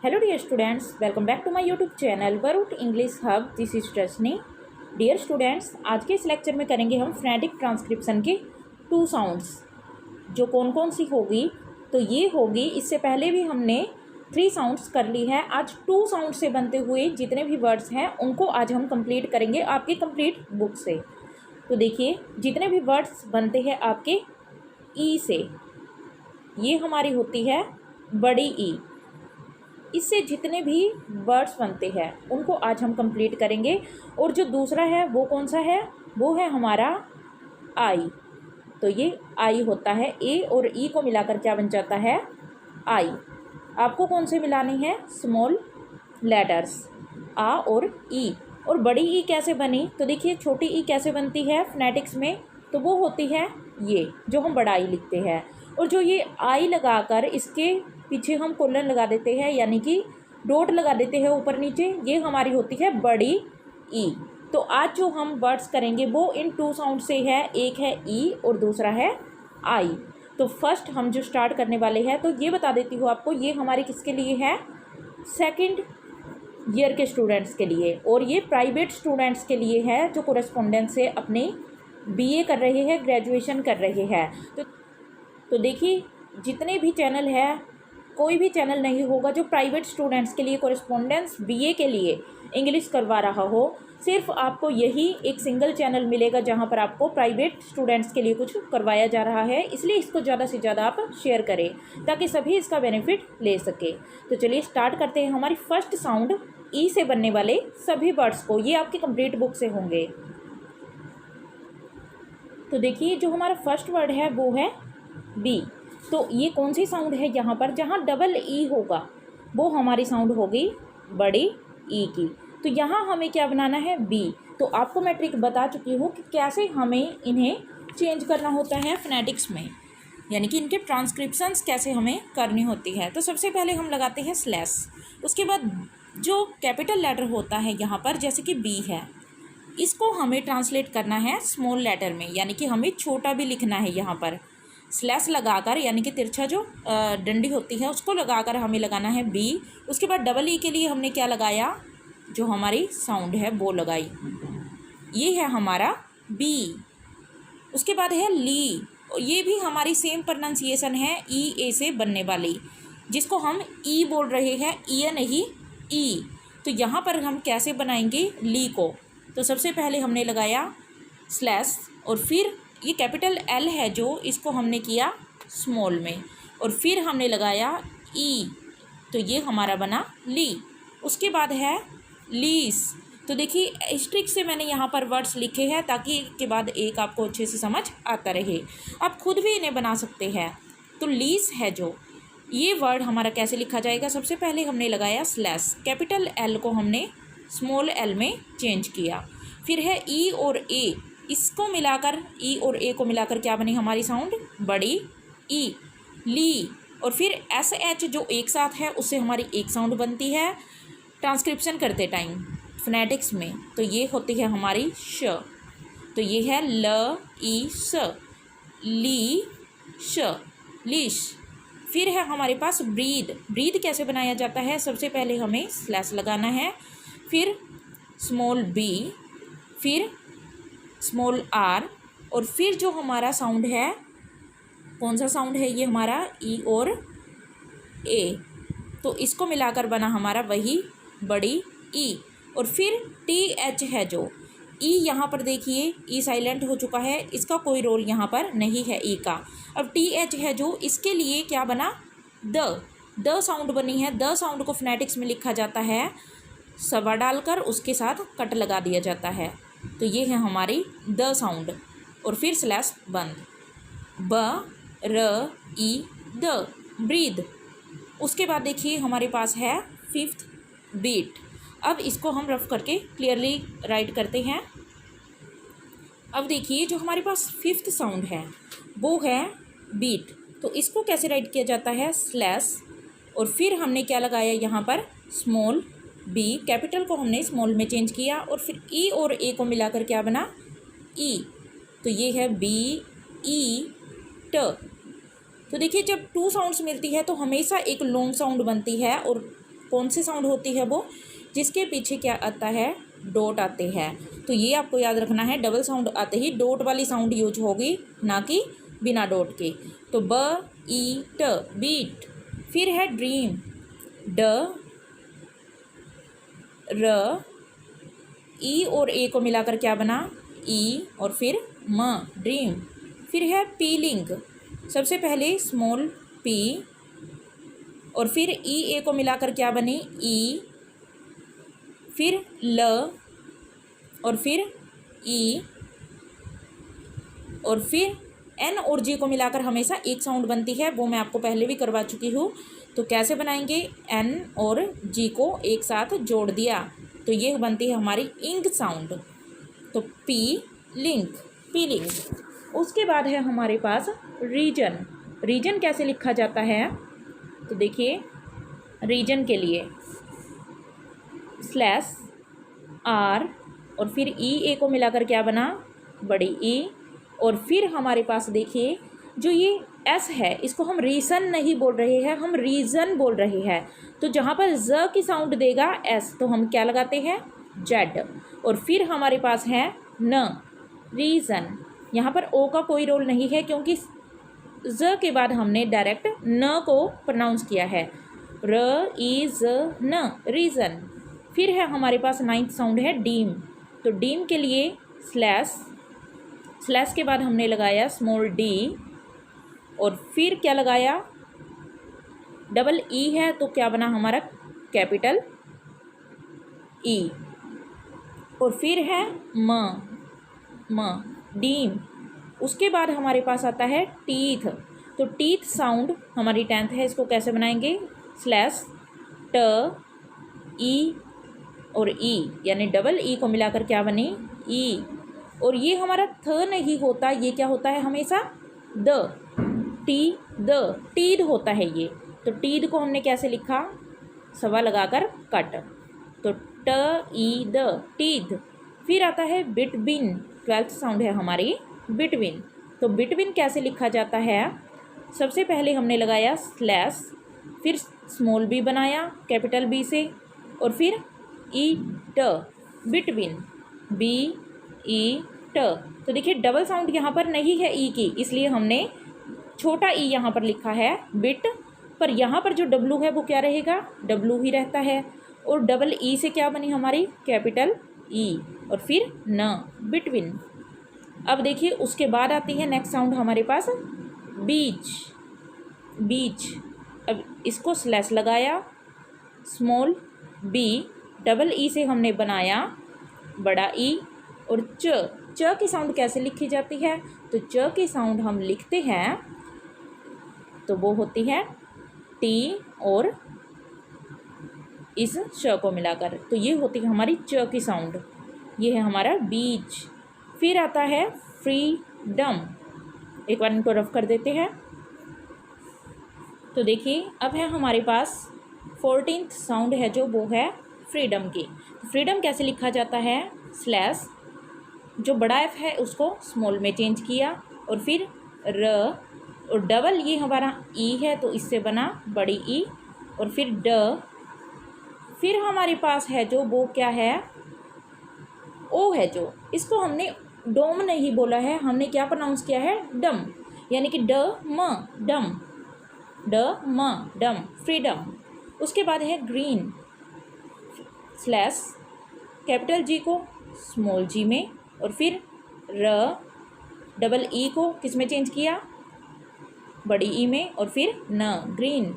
Hello dear students, welcome back to my YouTube channel Baruch English Hub. This is Trashni. Dear students, आज के इस lecture में करेंगे हम फोनेटिक ट्रांसक्रिप्शन के 2 साउंड्स। जो कौन कौन सी होगी तो ये होगी, इससे पहले भी हमने 3 साउंड्स कर ली है। आज 2 साउंड से बनते हुए जितने भी वर्ड्स हैं उनको आज हम कंप्लीट करेंगे आपकी कंप्लीट बुक से। तो देखिए, जितने भी वर्ड्स बनते हैं आपके ई से, ये हमारी होती है बड़ी ई। इससे जितने भी वर्ड्स बनते हैं उनको आज हम कंप्लीट करेंगे। और जो दूसरा है वो कौन सा है, वो है हमारा आई। तो ये आई होता है, ए और ई को मिलाकर क्या बन जाता है, आई। आपको कौन से मिलानी है, स्मॉल लेटर्स आ और ई। और बड़ी ई कैसे बनी, तो देखिए छोटी ई कैसे बनती है फोनेटिक्स में, तो वो होती है ये जो हम बड़ा आई लिखते हैं। और जो ये आई लगाकर इसके पीछे हम कोलन लगा देते हैं, यानी कि डॉट लगा देते हैं ऊपर नीचे, ये हमारी होती है बड़ी ई। तो आज जो हम वर्ड्स करेंगे वो इन 2 साउंड से है, एक है ई और दूसरा है आई। तो फर्स्ट हम जो स्टार्ट करने वाले हैं, तो ये बता देती हूँ आपको, ये हमारे किसके लिए है, 2nd ईयर के स्टूडेंट्स के लिए। और ये प्राइवेट स्टूडेंट्स के लिए है जो कोरेस्पोंडेंस से अपने बीए कर रहे हैं, ग्रेजुएशन कर रहे हैं। तो देखिए, जितने भी चैनल है, कोई भी चैनल नहीं होगा जो प्राइवेट स्टूडेंट्स के लिए कोरेस्पोंडेंस बीए के लिए इंग्लिश करवा रहा हो। सिर्फ आपको यही एक सिंगल चैनल मिलेगा जहां पर आपको प्राइवेट स्टूडेंट्स के लिए कुछ करवाया जा रहा है। इसलिए इसको ज़्यादा से ज़्यादा आप शेयर करें ताकि सभी इसका बेनिफिट ले सके। तो चलिए स्टार्ट करते हैं हमारी फर्स्ट साउंड ई से बनने वाले सभी वर्ड्स को। ये आपकी कंप्लीट बुक से होंगे। तो देखिए, जो हमारा फर्स्ट वर्ड है वो है बी। तो ये कौन सी साउंड है, यहाँ पर जहाँ डबल ई होगा वो हमारी साउंड होगी बड़ी ई की। तो यहाँ हमें क्या बनाना है, बी। तो आपको मैं ट्रिक बता चुकी हूँ कि कैसे हमें इन्हें चेंज करना होता है फोनेटिक्स में, यानी कि इनके ट्रांसक्रिप्शंस कैसे हमें करनी होती है। तो सबसे पहले हम लगाते हैं स्लैश। उसके बाद जो कैपिटल लेटर होता है यहाँ पर, जैसे कि बी है, इसको हमें ट्रांसलेट करना है स्मॉल लेटर में, यानी कि हमें छोटा भी लिखना है। यहाँ पर स्लैश लगाकर, यानी कि तिरछा जो डंडी होती है उसको लगाकर हमें लगाना है बी। उसके बाद डबल ई के लिए हमने क्या लगाया, जो हमारी साउंड है वो लगाई, ये है हमारा बी। उसके बाद है ली, ये भी हमारी सेम प्रोनाउंसिएशन है ई ए से बनने वाली, जिसको हम ई बोल रहे हैं, ई नहीं ई। तो यहाँ पर हम कैसे बनाएंगे ली को, तो सबसे पहले हमने लगाया स्लैश और फिर ये कैपिटल एल है जो, इसको हमने किया स्मॉल में, और फिर हमने लगाया ई, तो ये हमारा बना ली। उसके बाद है लीस। तो देखिए, इस ट्रिक से मैंने यहाँ पर वर्ड्स लिखे हैं ताकि एक के बाद एक आपको अच्छे से समझ आता रहे। आप खुद भी इन्हें बना सकते हैं। तो लीस है जो, ये वर्ड हमारा कैसे लिखा जाएगा, सबसे पहले हमने लगाया स्लैश, कैपिटल एल को हमने स्मॉल एल में चेंज किया। फिर है ई और ए, इसको मिलाकर, ई और ए को मिलाकर क्या बनी हमारी साउंड, बड़ी ई, ली। और फिर एस एच जो एक साथ है उससे हमारी एक साउंड बनती है ट्रांसक्रिप्शन करते टाइम फोनेटिक्स में। तो ये होती है हमारी श। तो ये है ल ई स, ली श, लीश। फिर है हमारे पास ब्रीद। ब्रीद कैसे बनाया जाता है, सबसे पहले हमें स्लैश लगाना है, फिर स्मॉल बी, फिर स्मॉल आर, और फिर जो हमारा साउंड है, कौन सा साउंड है ये हमारा, ई और ए। तो इसको मिलाकर बना हमारा वही बड़ी ई। और फिर टी एच है जो, ई यहाँ पर देखिए ई साइलेंट हो चुका है, इसका कोई रोल यहाँ पर नहीं है ई का। अब टी एच है जो, इसके लिए क्या बना, द साउंड बनी है। द साउंड को फोनेटिक्स में लिखा जाता है सवा डालकर, उसके साथ कट लगा दिया जाता है। तो ये है हमारी द साउंड, और फिर स्लैश बंद, ब र ई द, ब्रीद। उसके बाद देखिए हमारे पास है 5th बीट। अब इसको हम रफ करके क्लियरली राइट करते हैं। अब देखिए, जो हमारे पास 5th साउंड है वो है बीट। तो इसको कैसे राइट किया जाता है, स्लैश, और फिर हमने क्या लगाया यहाँ पर, स्मॉल बी, कैपिटल को हमने स्मॉल में चेंज किया, और फिर ई और ए को मिलाकर क्या बना, ई। तो ये है बी ई ट। तो देखिए, जब 2 साउंड्स मिलती है तो हमेशा एक लॉन्ग साउंड बनती है, और कौन सी साउंड होती है वो, जिसके पीछे क्या आता है, डॉट आते हैं। तो ये आपको याद रखना है, डबल साउंड आते ही डॉट वाली साउंड यूज होगी, ना कि बिना डॉट के। तो ब ई ट, बीट। फिर है ड्रीम, ड र, ई और ए को मिलाकर क्या बना, ई और फिर म, ड्रीम। फिर है पीलिंग, सबसे पहले स्मॉल पी और फिर ई ए को मिलाकर क्या बनी, ई, फिर ल और फिर ई और फिर एन और जी को मिलाकर हमेशा एक साउंड बनती है, वो मैं आपको पहले भी करवा चुकी हूँ। तो कैसे बनाएंगे, एन और जी को एक साथ जोड़ दिया तो ये बनती है हमारी इंग साउंड। तो पी लिंक, पीलिंग। उसके बाद है हमारे पास रीजन। रीजन कैसे लिखा जाता है, तो देखिए रीजन के लिए स्लैश आर और फिर ई ए को मिलाकर क्या बना, बड़ी ई। और फिर हमारे पास देखिए जो ये एस है इसको हम रीसन नहीं बोल रहे हैं, हम रीजन बोल रहे हैं। तो जहाँ पर ज की साउंड देगा एस तो हम क्या लगाते हैं, जेड। और फिर हमारे पास है न, रीजन। यहाँ पर ओ का कोई रोल नहीं है क्योंकि ज के बाद हमने डायरेक्ट न को प्रोनाउंस किया है, र ई ज न, रीजन। फिर है हमारे पास 9th साउंड है डीम। तो डीम के लिए स्लैश, स्लैश के बाद हमने लगाया स्मॉल डी और फिर क्या लगाया, डबल ई है तो क्या बना हमारा, कैपिटल ई। और फिर है म, डीम। उसके बाद हमारे पास आता है टीथ। तो टीथ साउंड हमारी 10th है, इसको कैसे बनाएंगे, स्लैश ट ई और ई, यानी डबल ई को मिलाकर क्या बनी, ई। और ये हमारा थ नहीं होता, ये क्या होता है हमेशा, द, टी द, टीद होता है ये। तो टीद को हमने कैसे लिखा, सवा लगाकर कट, तो ट ई द, टीद। फिर आता है बिटवीन, 12th साउंड है हमारी बिटवीन। तो बिटवीन कैसे लिखा जाता है, सबसे पहले हमने लगाया स्लैश, फिर स्मॉल बी बनाया कैपिटल बी से और फिर ई ट, बिटवीन, बी ई ट। तो देखिए डबल साउंड यहाँ पर नहीं है ई की, इसलिए हमने छोटा ई यहाँ पर लिखा है बिट, पर यहाँ पर जो डब्लू है वो क्या रहेगा, डब्लू ही रहता है। और डबल ई से क्या बनी हमारी, कैपिटल ई और फिर न, बिटवीन। अब देखिए उसके बाद आती है नेक्स्ट साउंड हमारे पास बीच, बीच। अब इसको स्लैश लगाया, स्मॉल बी, डबल ई से हमने बनाया बड़ा ई और च की साउंड कैसे लिखी जाती है, तो च की साउंड हम लिखते हैं तो वो होती है टी और इस श को मिलाकर, तो ये होती है हमारी च की साउंड। ये है हमारा बीच। फिर आता है फ्रीडम, एक बार इनको रफ कर देते हैं। तो देखिए अब है हमारे पास 14th साउंड है जो वो है फ्रीडम की। फ्रीडम कैसे लिखा जाता है, स्लैश, जो बड़ा एफ है उसको स्मॉल में चेंज किया और फिर र और डबल ये हमारा ई है तो इससे बना बड़ी ई और फिर ड। फिर हमारे पास है जो वो क्या है, ओ है जो, इसको हमने डोम नहीं बोला है, हमने क्या प्रोनाउंस किया है, डम, यानी कि ड म, डम, ड म, डम, फ्रीडम। उसके बाद है ग्रीन, स्लैश कैपिटल जी को स्मॉल जी में और फिर र, डबल ई को किस में चेंज किया, बड़ी ई में और फिर न, ग्रीन।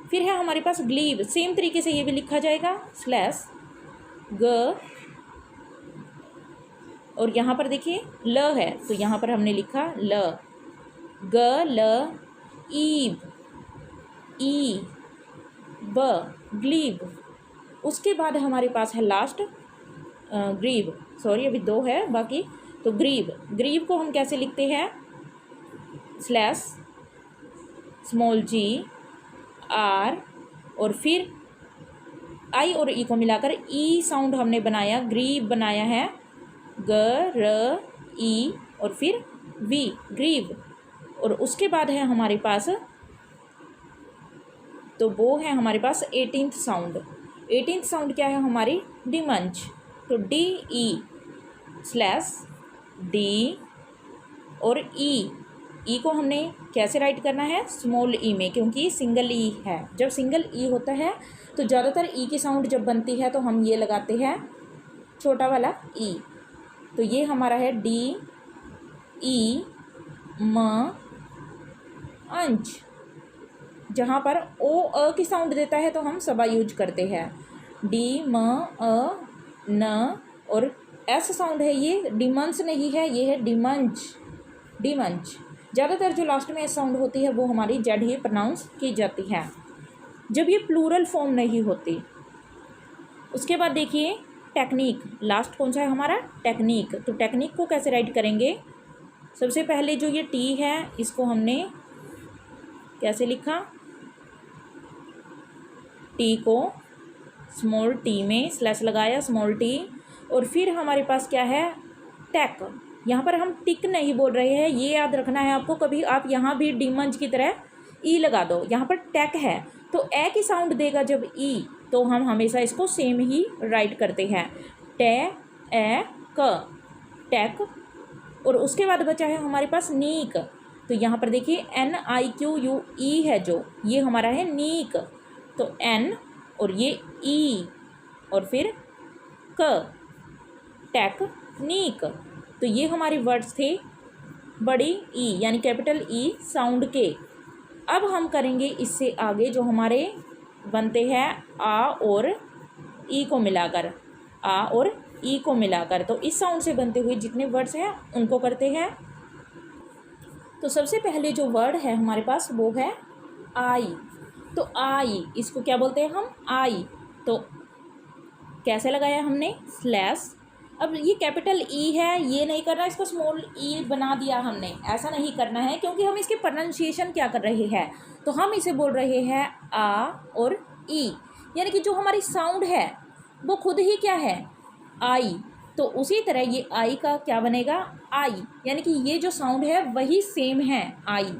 फिर है हमारे पास ग्लीव, सेम तरीके से ये भी लिखा जाएगा, स्लैश ग और यहाँ पर देखिए ल है तो यहाँ पर हमने लिखा ल, ग ल, ईव, ई ब, ग्लीव। उसके बाद हमारे पास है लास्ट ग्रीव, सॉरी अभी दो है बाकी। तो ग्रीव, ग्रीव को हम कैसे लिखते हैं, स्लैश स्मॉल जी आर और फिर आई और ई को मिलाकर ई साउंड हमने बनाया, ग्रीव बनाया है, ग र ई और फिर वी, ग्रीव। और उसके बाद है हमारे पास, तो वो है हमारे पास 18th साउंड। 18th साउंड क्या है हमारी, डिमंच। तो डी ई स्लैश डी और ई को हमने कैसे राइट करना है, स्मॉल ई में, क्योंकि सिंगल ई है। जब सिंगल ई होता है तो ज़्यादातर ई की साउंड जब बनती है तो हम ये लगाते हैं छोटा वाला ई। तो ये हमारा है डी ई म अंच। जहाँ पर ओ अ की साउंड देता है तो हम सबा यूज करते हैं, डी म अ न। और एस साउंड है ये डिमंस नहीं है, ये है डिमंच, डिमंच। ज़्यादातर जो लास्ट में एस साउंड होती है वो हमारी जेड ही प्रोनाउंस की जाती है जब ये प्लूरल फॉर्म नहीं होती। उसके बाद देखिए टेक्निक, लास्ट कौन सा है हमारा, टेक्निक। तो टेक्निक को कैसे राइट करेंगे, सबसे पहले जो ये टी है इसको हमने कैसे लिखा, टी को स्मॉल टी में स्लैश लगाया, स्मॉल टी। और फिर हमारे पास क्या है, टेक। यहाँ पर हम टिक नहीं बोल रहे हैं, ये याद रखना है आपको। कभी आप यहाँ भी डिमंच की तरह ई लगा दो, यहाँ पर टेक है तो ए की साउंड देगा जब ई, तो हम हमेशा इसको सेम ही राइट करते हैं, टे ए क, टेक। और उसके बाद बचा है हमारे पास नीक। तो यहाँ पर देखिए NIQUE है जो, ये हमारा है नीक। तो N और ये ई और फिर क, टेक्नीक। तो ये हमारे वर्ड्स थे बड़ी ई यानी कैपिटल ई साउंड के। अब हम करेंगे इससे आगे जो हमारे बनते हैं आ और ई को मिलाकर, आ और ई को मिलाकर। तो इस साउंड से बनते हुए जितने वर्ड्स हैं उनको करते हैं। तो सबसे पहले जो वर्ड है हमारे पास वो है आई। तो आई, इसको क्या बोलते हैं हम, आई। तो कैसे लगाया हमने, स्लैश। अब ये कैपिटल ई है, ये नहीं करना, इसको स्मॉल ई बना दिया हमने, ऐसा नहीं करना है क्योंकि हम इसके प्रोनाउंसिएशन क्या कर रहे हैं, तो हम इसे बोल रहे हैं आ और ई, यानी कि जो हमारी साउंड है वो खुद ही क्या है, आई। तो उसी तरह ये आई का क्या बनेगा, आई, यानी कि ये जो साउंड है वही सेम है, आई।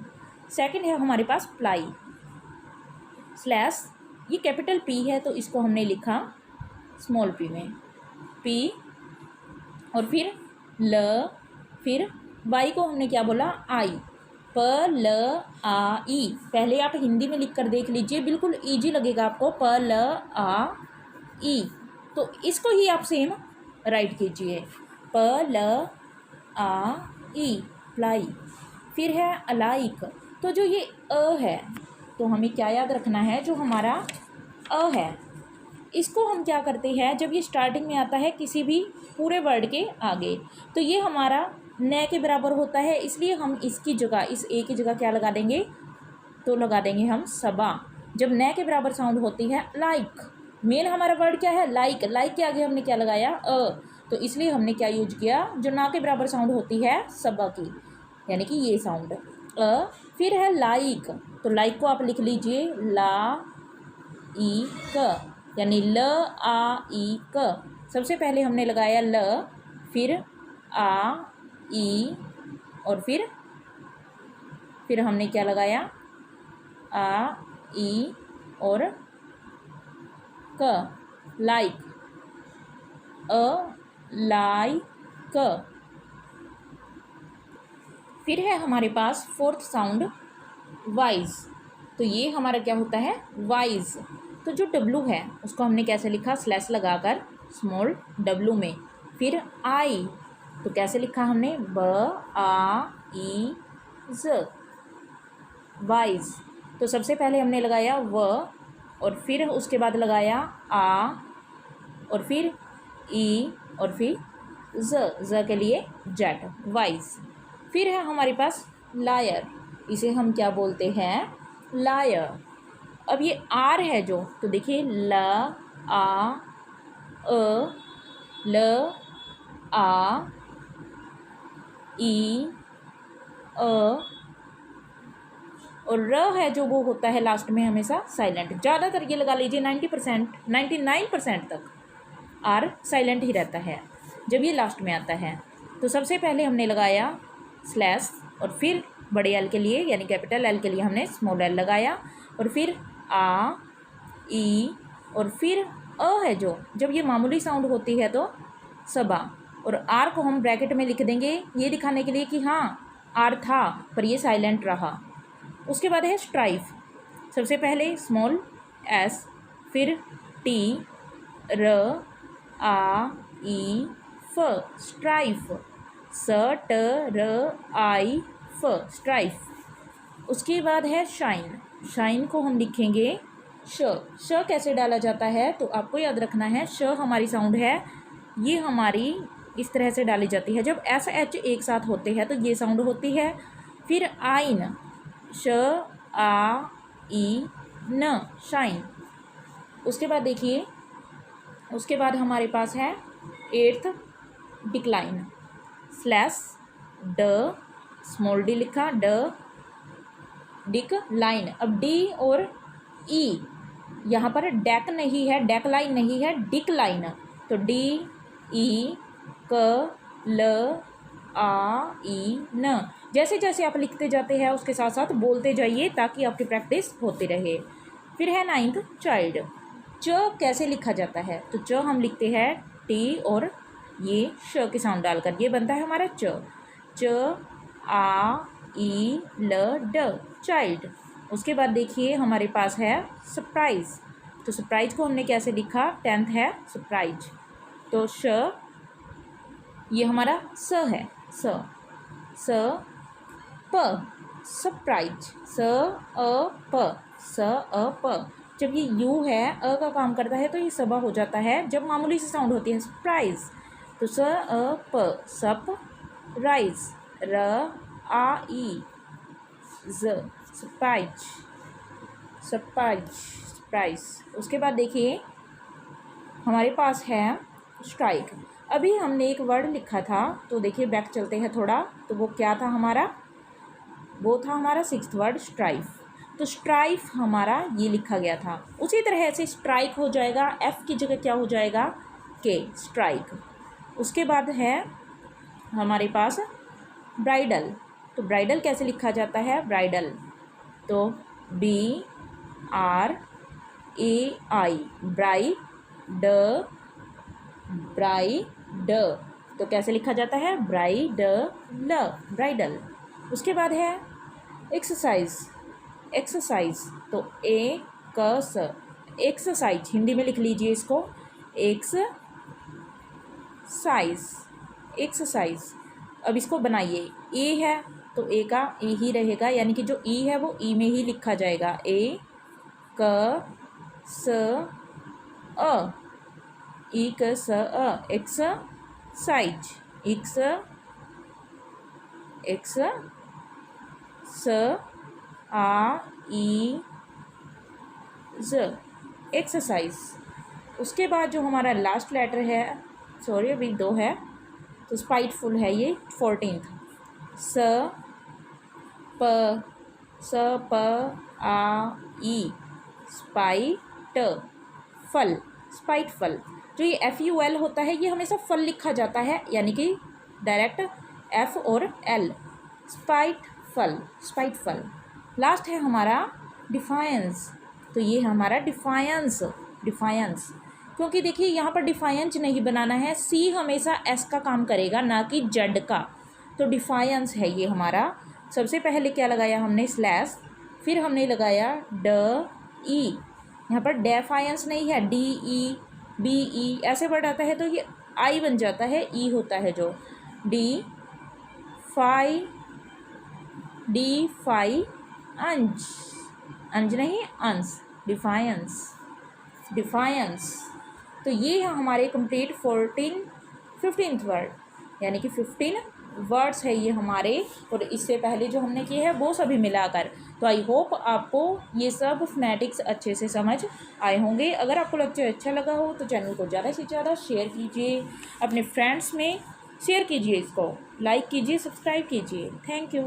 सेकंड है हमारे पास प्लाई, स्लैश। ये कैपिटल पी है तो इसको हमने लिखा स्मॉल पी में, पी और फिर ल, फिर वाई को हमने क्या बोला, आई, प ल आ ई। पहले आप हिंदी में लिख कर देख लीजिए, बिल्कुल इजी लगेगा आपको, प ल आ ई। तो इसको ही आप सेम राइट कीजिए, प ल आ ई, प्लाई। फिर है अलाइक। तो जो ये अ है तो हमें क्या याद रखना है, जो हमारा अ है इसको हम क्या करते हैं, जब ये स्टार्टिंग में आता है किसी भी पूरे वर्ड के आगे तो ये हमारा न के बराबर होता है, इसलिए हम इसकी जगह, इस ए की जगह क्या लगा देंगे, तो लगा देंगे हम सबा। जब न के बराबर साउंड होती है लाइक, मेन हमारा वर्ड क्या है, लाइक, लाइक के आगे हमने क्या लगाया, अ। तो इसलिए हमने क्या यूज किया, जो ना के बराबर साउंड होती है सबा की, यानी कि ये साउंड अ। फिर है लाइक। तो लाइक को आप लिख लीजिए ला ई क, यानी ल आ ई क। सबसे पहले हमने लगाया ल, फिर आ ई और फिर हमने क्या लगाया, आ ई और क, लाइक, अ लाई क। फिर है हमारे पास फोर्थ साउंड वाइज। तो ये हमारा क्या होता है, वाइज। तो जो डब्लू है उसको हमने कैसे लिखा, स्लैश लगाकर स्मॉल डब्लू में। फिर आई, तो कैसे लिखा हमने, ब आ ई ज, वाइज। तो सबसे पहले हमने लगाया व और फिर उसके बाद लगाया आ और फिर ई और फिर ज के लिए जेट, वाइज। फिर है हमारे पास लायर, इसे हम क्या बोलते हैं, लायर। अब ये आर है जो, तो देखिए ल आ अ, ल आ ई अ, और र है जो वो होता है लास्ट में हमेशा साइलेंट। ज़्यादातर ये लगा लीजिए 90%, 99% तक आर साइलेंट ही रहता है जब ये लास्ट में आता है। तो सबसे पहले हमने लगाया स्लैश और फिर बड़े एल के लिए यानी कैपिटल एल के लिए हमने स्मॉल एल लगाया और फिर आ ई और फिर है जो, जब ये मामूली साउंड होती है तो सबा। और आर को हम ब्रैकेट में लिख देंगे ये दिखाने के लिए कि हाँ आर था पर ये साइलेंट रहा। उसके बाद है स्ट्राइफ। सबसे पहले स्मॉल एस, फिर टी, र, आ, ई, फ, स्ट्राइफ। स, ट, र, आई, फ, स्ट्राइफ। उसके बाद है शाइन। शाइन को हम लिखेंगे श कैसे डाला जाता है तो आपको याद रखना है, श हमारी साउंड है, ये हमारी इस तरह से डाली जाती है। जब एस एच एक साथ होते हैं तो ये साउंड होती है। फिर आइन, श, आ, ई, न, शाइन। उसके बाद देखिए, उसके बाद हमारे पास है 8th डिक्लाइन। स्लैश ड, स्मॉल डी लिखा, ड, डिक लाइन। अब डी और ई यहाँ पर डेक नहीं है, डेक लाइन नहीं है, डिक लाइन। तो डी, ई, क, ल, आ, ई, न। जैसे जैसे आप लिखते जाते हैं उसके साथ साथ बोलते जाइए ताकि आपकी प्रैक्टिस होती रहे। फिर है 9th चाइल्ड। च कैसे लिखा जाता है तो च हम लिखते हैं टी और ये श के साउंड डालकर, ये बनता है हमारा च। च, आ, ई, ल, ड, चाइल्ड। उसके बाद देखिए हमारे पास है सरप्राइज। तो सरप्राइज को हमने कैसे लिखा, 10th है सरप्राइज। तो श, ये हमारा स है, स, स, प, सरप्राइज। स, अ, प, स, अ, प। जब ये यू है अ का काम करता है तो ये सबा हो जाता है जब मामूली सी साउंड होती है सरप्राइज। तो स, अ, प, सप, राइज। र, आ, ई, ज, सरप्राइज, सरप्राइज, सरप्राइज। उसके बाद देखिए हमारे पास है स्ट्राइक। अभी हमने एक वर्ड लिखा था तो देखिए बैक चलते हैं थोड़ा, तो वो क्या था हमारा, वो था हमारा 6th वर्ड स्ट्राइफ। तो स्ट्राइफ हमारा ये लिखा गया था। उसी तरह से स्ट्राइक हो जाएगा, एफ की जगह क्या हो जाएगा, के, स्ट्राइक। उसके बाद है हमारे पास ब्राइडल। तो ब्राइडल कैसे लिखा जाता है, ब्राइडल। तो बी, आर, ए, आई, ब्राई, ड, ब्राई, ड। तो कैसे लिखा जाता है, ब्राई, ड, ल, ब्राइडल। उसके बाद है एक्सरसाइज। एक्सरसाइज तो ए, क, स, एक्सरसाइज हिंदी में लिख लीजिए इसको, एक्सरसाइज, एक्सरसाइज। अब इसको बनाइए, ए है तो ए का ए ही रहेगा, यानी कि जो ई है वो ई में ही लिखा जाएगा। ए, क, स, अ, ई, क, स, अ, एक्सरसाइज, एक्स, एक्स, स, आ, ई, ज, एक्सरसाइज। उसके बाद जो हमारा लास्ट लेटर है, सॉरी अभी 2 है तो स्पाइटफुल है ये 14th। स, प, स, प, आ, ई, स्पाइट, फल, स्पाइटफल। जो ये FUL होता है ये हमेशा फल लिखा जाता है, यानी कि डायरेक्ट F और L, स्पाइटफल, स्पाइटफल। लास्ट है हमारा डिफायंस। तो ये हमारा डिफायंस, डिफायंस। क्योंकि देखिए यहाँ पर डिफायंस नहीं बनाना है, सी हमेशा एस का काम करेगा ना कि जेड का। तो डिफायंस है ये हमारा। सबसे पहले क्या लगाया हमने, स्लैश, फिर हमने लगाया ड, ई। यहाँ पर डेफायंस नहीं है, डी, ई, बी, ई ऐसे वर्ड आता है तो ये आई बन जाता है, ई होता है जो, डी, फाई, डी, फाई, अंज, अंज नहीं अंश, डिफायंस, डिफायंस। तो ये है हमारे कंप्लीट 15th वर्ड, यानी कि 15 वर्ड्स है ये हमारे, और इससे पहले जो हमने किए हैं वो सभी मिलाकर। तो आई होप आपको ये सब फोनेटिक्स अच्छे से समझ आए होंगे। अगर आपको लेक्चर अच्छा लगा हो तो चैनल को ज़्यादा से ज़्यादा शेयर कीजिए, अपने फ्रेंड्स में शेयर कीजिए, इसको लाइक कीजिए, सब्सक्राइब कीजिए। Thank you.